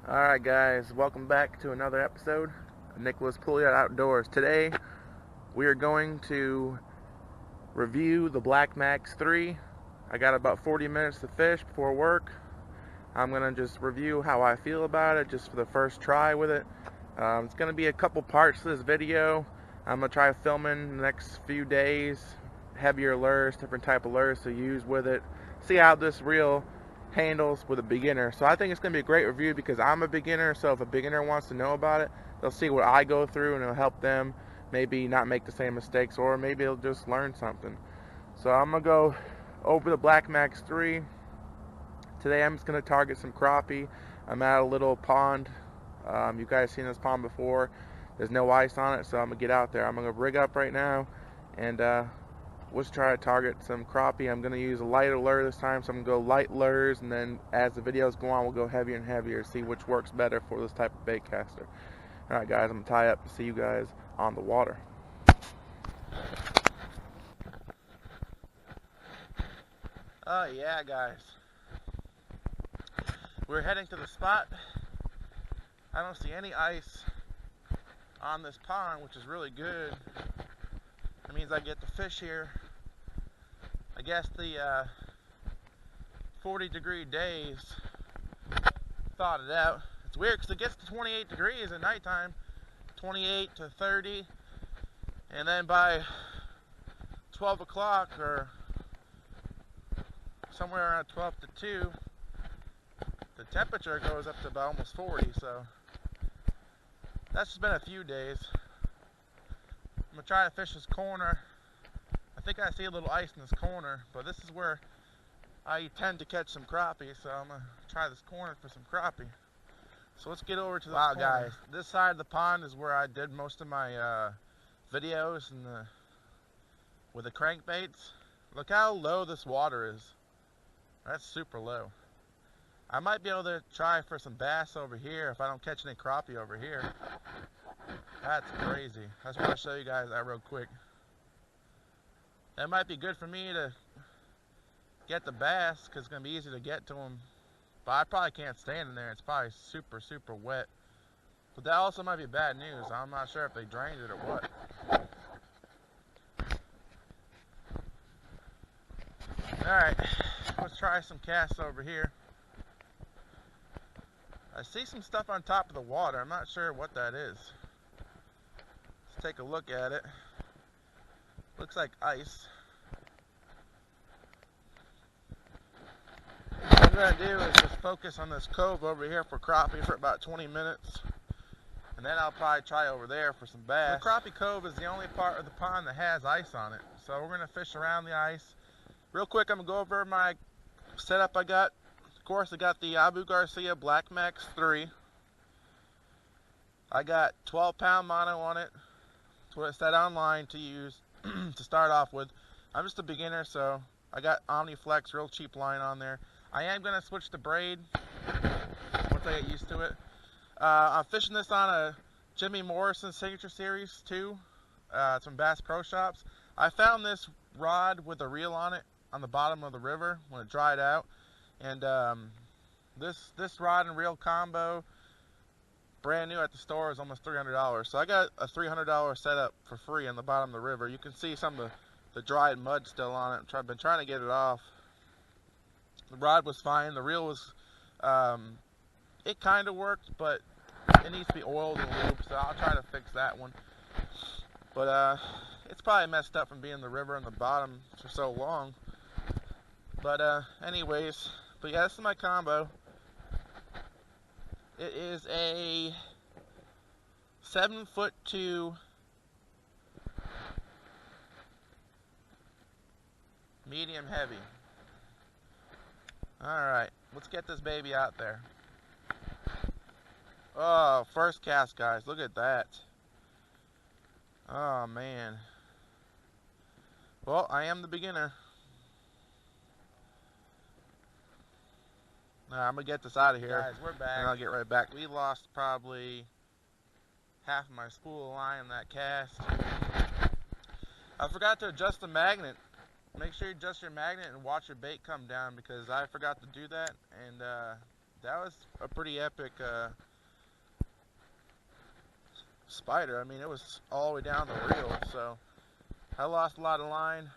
Alright guys, welcome back to another episode of Nicholas Pouliot Outdoors. Today we are going to review the Black Max 3. I got about 40 minutes to fish before work. I'm going to just review how I feel about it just for the first try with it. It's going to be a couple parts to this video. I'm going to try filming the next few days, heavier lures, different type of lures to use with it. See how this reel handles with a beginner. So I think it's going to be a great review because I'm a beginner, so if a beginner wants to know about it, they'll see what I go through and it'll help them maybe not make the same mistakes, or maybe they'll just learn something. So I'm going to go over the Black Max 3. Today I'm just going to target some crappie. I'm at a little pond. You guys seen this pond before. There's no ice on it, so I'm going to get out there. I'm going to rig up right now and let's try to target some crappie. I'm going to use a lighter lure this time, so I'm going to go light lures, and then as the videos go on, we'll go heavier and heavier, see which works better for this type of bait caster. Alright guys, I'm going to tie up to see you guys on the water. Oh yeah guys, we're heading to the spot. I don't see any ice on this pond, which is really good. That means I get to fish here. I guess the 40-degree days thawed it out. It's weird because it gets to 28 degrees at nighttime, 28 to 30, and then by 12 o'clock or somewhere around 12 to 2, the temperature goes up to about almost 40. So that's just been a few days. I'm going to try to fish this corner. I think I see a little ice in this corner, but this is where I tend to catch some crappie, so I'm going to try this corner for some crappie. So let's get over to this corner. Guys, this side of the pond is where I did most of my videos with the crankbaits. Look how low this water is. That's super low. I might be able to try for some bass over here if I don't catch any crappie over here. That's crazy. I just want to show you guys that real quick. That might be good for me to get the bass because it's going to be easy to get to them. But I probably can't stand in there. It's probably super, super wet. But that also might be bad news. I'm not sure if they drained it or what. Alright, let's try some casts over here. I see some stuff on top of the water. I'm not sure what that is. Let's take a look at it. Looks like ice. What I'm going to do is just focus on this cove over here for crappie for about 20 minutes. And then I'll probably try over there for some bass. The crappie cove is the only part of the pond that has ice on it. So we're going to fish around the ice. Real quick, I'm going to go over my setup I got. Of course, I got the Abu Garcia Black Max 3. I got 12-pound mono on it. That's what it said online to use to start off with. I'm just a beginner, so I got OmniFlex, real cheap line on there. I am going to switch to braid once I get used to it. I'm fishing this on a Jimmy Morrison Signature Series 2. It's from Bass Pro Shops. I found this rod with a reel on it on the bottom of the river when it dried out. And this rod and reel combo, brand new at the store, is almost $300. So I got a $300 setup for free on the bottom of the river. You can see some of the dried mud still on it. I've been trying to get it off. The rod was fine. The reel was, it kind of worked, but it needs to be oiled and lubed, so I'll try to fix that one. But it's probably messed up from being in the river on the bottom for so long. But anyways, but yeah, this is my combo. It is a 7'2" medium heavy. Alright, let's get this baby out there. Oh, first cast, guys. Look at that. Oh, man. Well, I am the beginner. I'm going to get this out of here. Guys, we're back. And I'll get right back. We lost probably half of my spool of line in that cast. I forgot to adjust the magnet. Make sure you adjust your magnet and watch your bait come down, because I forgot to do that, and that was a pretty epic spider. I mean, it was all the way down the reel, so I lost a lot of line.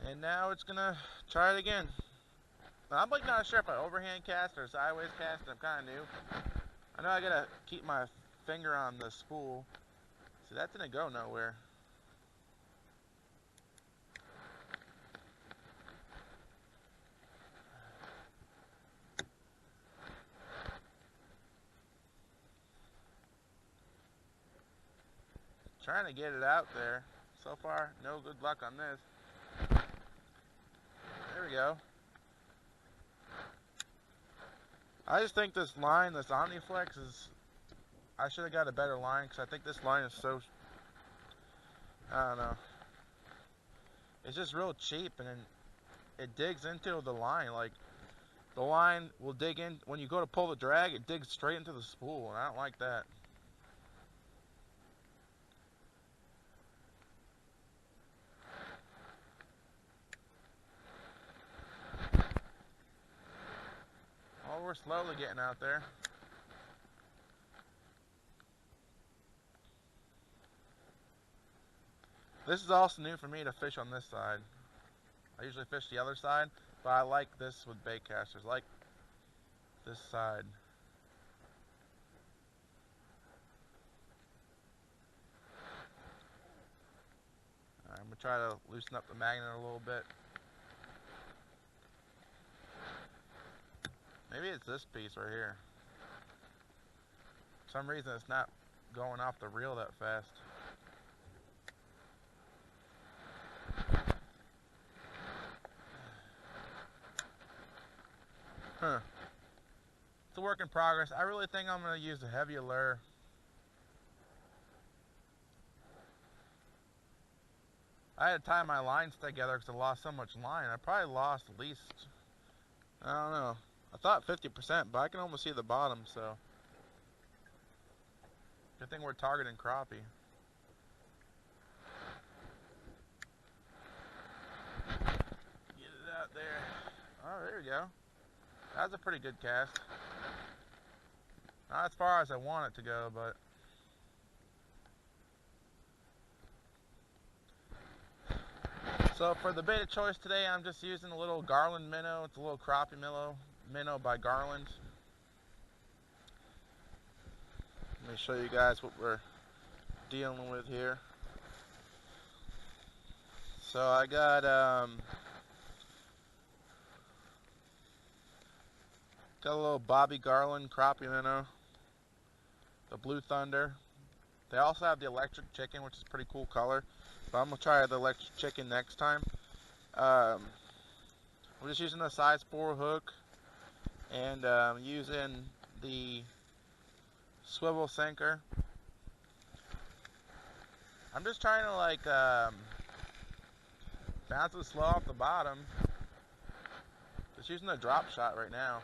And now it's gonna try it again. I'm like not sure if I overhand cast or sideways cast. I'm kind of new. I know I gotta keep my finger on the spool. So that didn't go nowhere. Trying to get it out there. So far, no good luck on this. There we go. I just think this line, this Omniflex is, I should have got a better line because I think this line is so, I don't know. It's just real cheap and then it digs into the line. Like the line will dig in, when you go to pull the drag, it digs straight into the spool and I don't like that. Well, we're slowly getting out there. This is also new for me to fish on this side. I usually fish the other side, but I like this with bait casters, like this side. Alright, I'm going to try to loosen up the magnet a little bit. Maybe it's this piece right here. For some reason it's not going off the reel that fast. Huh. It's a work in progress. I really think I'm going to use a heavier lure. I had to tie my lines together because I lost so much line. I probably lost at least, I don't know. I thought 50%, but I can almost see the bottom, so. Good thing we're targeting crappie. Get it out there. Oh, there we go. That's a pretty good cast. Not as far as I want it to go, but. So for the bait of choice today, I'm just using a little Garland minnow. It's a little crappie minnow by Garland. Let me show you guys what we're dealing with here. So I got a little Bobby Garland crappie minnow, the Blue Thunder. They also have the electric chicken, which is a pretty cool color, but I'm gonna try the electric chicken next time. We're just using a size 4 hook and using the swivel sinker. I'm just trying to like bounce it slow off the bottom. Just using a drop shot right now.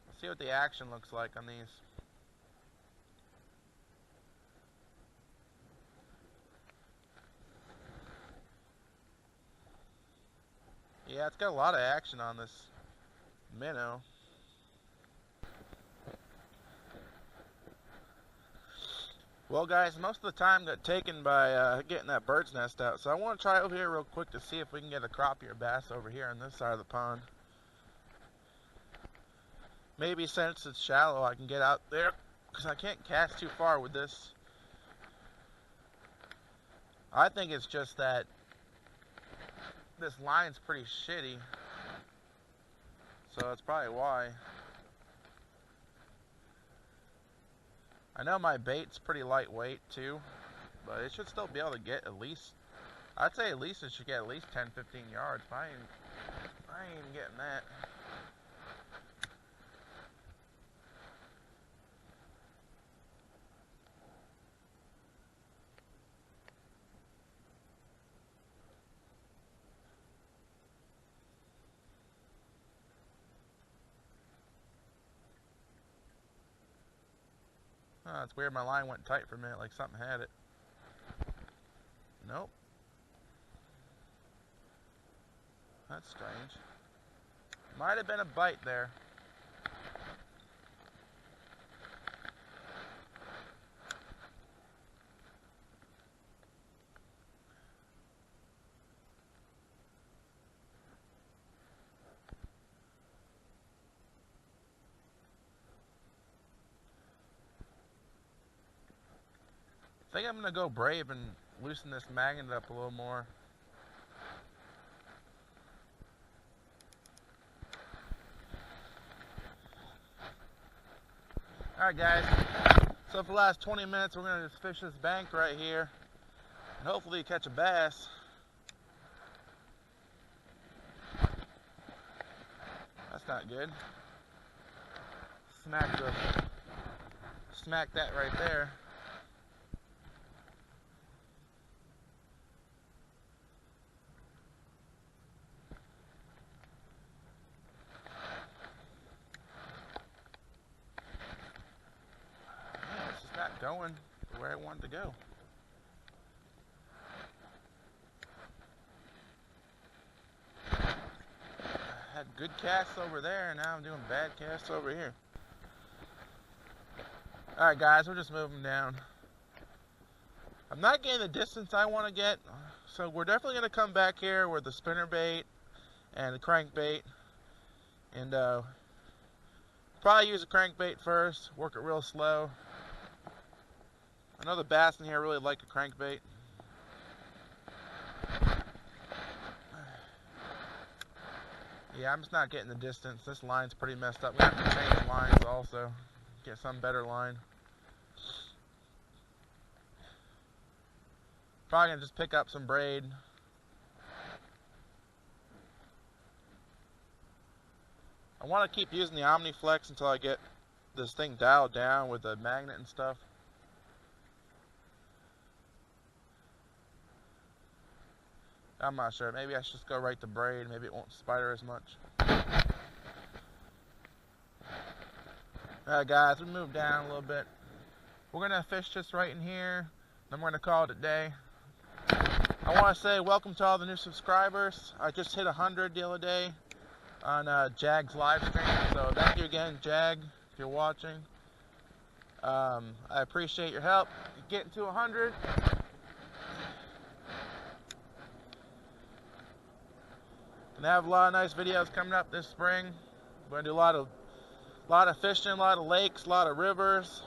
Let's see what the action looks like on these. Yeah, it's got a lot of action on this minnow. Well guys, most of the time got taken by getting that bird's nest out, so I want to try over here real quick to see if we can get a crappie or bass over here on this side of the pond. Maybe since it's shallow I can get out there, because I can't cast too far with this. I think it's just that this line's pretty shitty, so that's probably why. I know my bait's pretty lightweight too, but it should still be able to get at least, I'd say at least it should get at least 10-15 yards, but I ain't even getting that. Oh, it's weird, my line went tight for a minute, like something had it. Nope. That's strange. Might have been a bite there. I think I'm going to go brave and loosen this magnet up a little more. Alright guys, so for the last 20 minutes we're going to just fish this bank right here and hopefully catch a bass. That's not good. Smack that right there. It's just not going the way I want it to go. I had good casts over there and now I'm doing bad casts over here. Alright guys, we're just moving down. I'm not getting the distance I want to get, so we're definitely going to come back here with the spinnerbait and the crankbait, and probably use the crankbait first, work it real slow. I know the bass in here really like a crankbait. Yeah, I'm just not getting the distance. This line's pretty messed up. We have to change lines also, get some better line. Probably gonna just pick up some braid. I want to keep using the OmniFlex until I get this thing dialed down with the magnet and stuff. I'm not sure. Maybe I should just go right to braid. Maybe it won't spider as much. Alright guys, we moved down a little bit. We're going to fish just right in here. Then we're going to call it a day. I want to say welcome to all the new subscribers. I just hit 100 the other day on Jag's live stream. So thank you again, Jag, if you're watching. I appreciate your help getting to 100. Gonna have a lot of nice videos coming up this spring. We're gonna do a lot of fishing, a lot of lakes, a lot of rivers.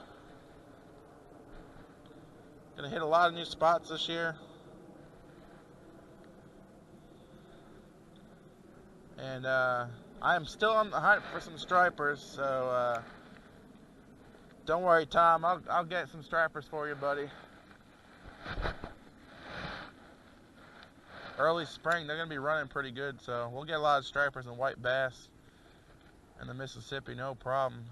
Gonna hit a lot of new spots this year. And I am still on the hunt for some stripers, so don't worry, Tom. I'll get some stripers for you, buddy. Early spring, they're going to be running pretty good, so we'll get a lot of stripers and white bass in the Mississippi, no problem.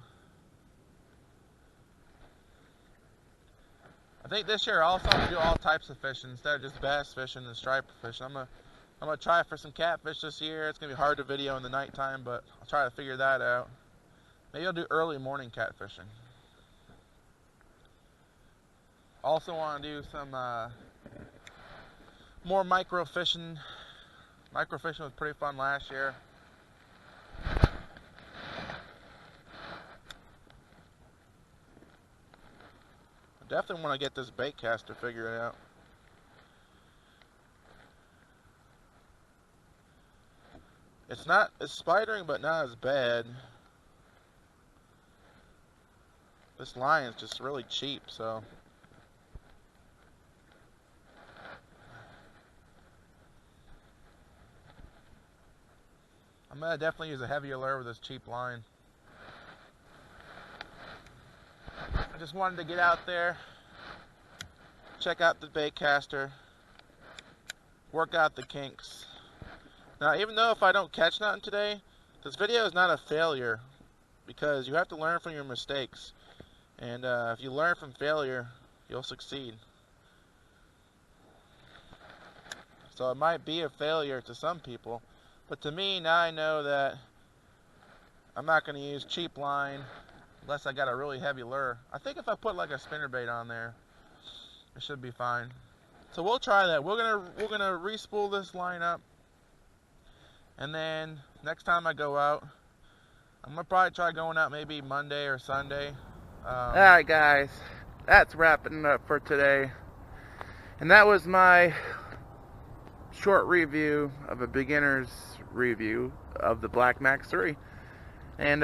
I think this year also I'm going to do all types of fishing instead of just bass fishing and striper fishing. I'm going to try for some catfish this year. It's going to be hard to video in the nighttime, but I'll try to figure that out. Maybe I'll do early morning catfishing. Also want to do some more micro fishing. Micro fishing was pretty fun last year. I definitely want to get this bait caster figured out. It's spidering, but not as bad. This line is just really cheap, so. I'm going to definitely use a heavier lure with this cheap line. I just wanted to get out there, check out the bait caster, work out the kinks. Now, even though if I don't catch nothing today, this video is not a failure because you have to learn from your mistakes. And if you learn from failure, you'll succeed. So it might be a failure to some people. But to me, now I know that I'm not going to use cheap line unless I got a really heavy lure. I think if I put like a spinnerbait on there, it should be fine. So we'll try that. We're gonna re-spool this line up, and then next time I go out, I'm gonna probably try going out maybe Monday or Sunday. Alright guys, that's wrapping up for today. And that was my short review of a beginner's review of the Black Max 3. And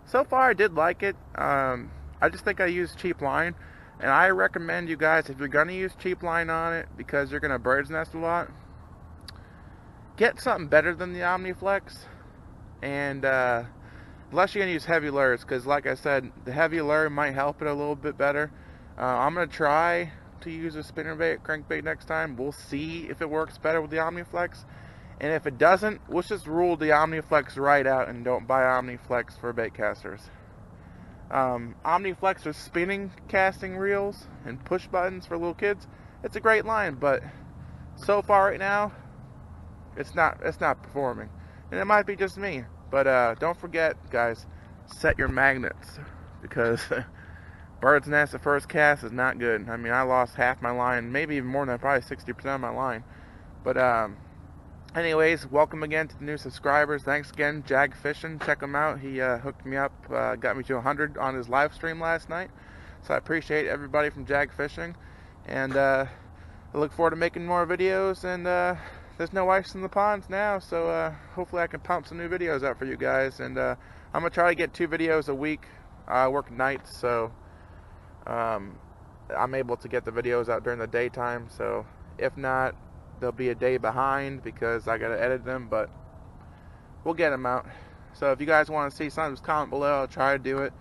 so far I did like it. I just think I used cheap line. And I recommend you guys, if you're going to use cheap line on it because you're going to bird's nest a lot, get something better than the Omniflex. And unless you're going to use heavy lures, because like I said, the heavy lure might help it a little bit better. I'm going to try to use a spinnerbait crankbait next time. We'll see if it works better with the Omniflex. And if it doesn't, let's just rule the Omniflex right out and don't buy Omniflex for bait casters. Omniflex are spinning casting reels and push buttons for little kids. It's a great line, but so far right now, it's not performing. And it might be just me, but don't forget, guys, set your magnets, because bird's nest at first cast is not good. I mean, I lost half my line, maybe even more than that, probably 60% of my line. But anyways, welcome again to the new subscribers. Thanks again, Jag Fishing. Check him out. He hooked me up, got me to 100 on his live stream last night. So I appreciate everybody from Jag Fishing. And I look forward to making more videos. And there's no ice in the ponds now, so hopefully I can pump some new videos out for you guys. And I'm going to try to get 2 videos a week. I work nights, so I'm able to get the videos out during the daytime. So if not, they'll be a day behind because I gotta edit them, but we'll get them out. So if you guys want to see something, just comment below. I'll try to do it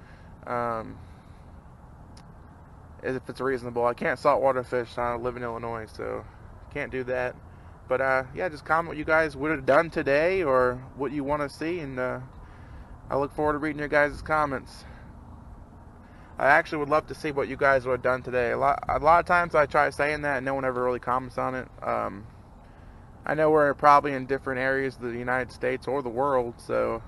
if it's reasonable. I can't saltwater fish. I live in Illinois, so can't do that. But yeah, just comment what you guys would have done today or what you want to see, and I look forward to reading your guys' comments. I actually would love to see what you guys would have done today. A lot of times I try saying that and no one ever really comments on it. I know we're probably in different areas of the United States or the world, so,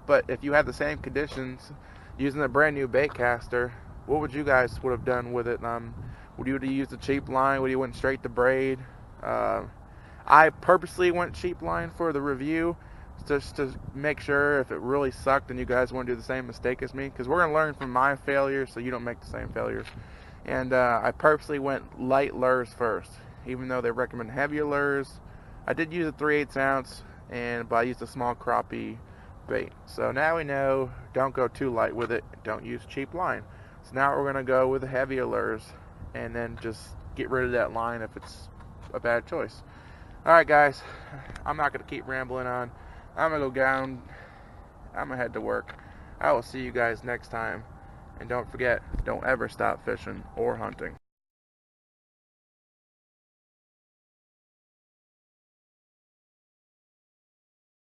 but if you had the same conditions using a brand new bait caster, what would you guys would have done with it? Would you have used a cheap line? Would you went straight to braid? I purposely went cheap line for the review, just to make sure if it really sucked and you guys want to do the same mistake as me, because we're going to learn from my failures so you don't make the same failures. And I purposely went light lures first, even though they recommend heavier lures. I did use a 3/8 ounce, but I used a small crappie bait. So now we know, don't go too light with it, don't use cheap line. So now we're going to go with the heavier lures and then just get rid of that line if it's a bad choice. Alright guys, I'm not going to keep rambling on. I'm going to go down. I'm going to head to work. I will see you guys next time. And don't forget, don't ever stop fishing or hunting.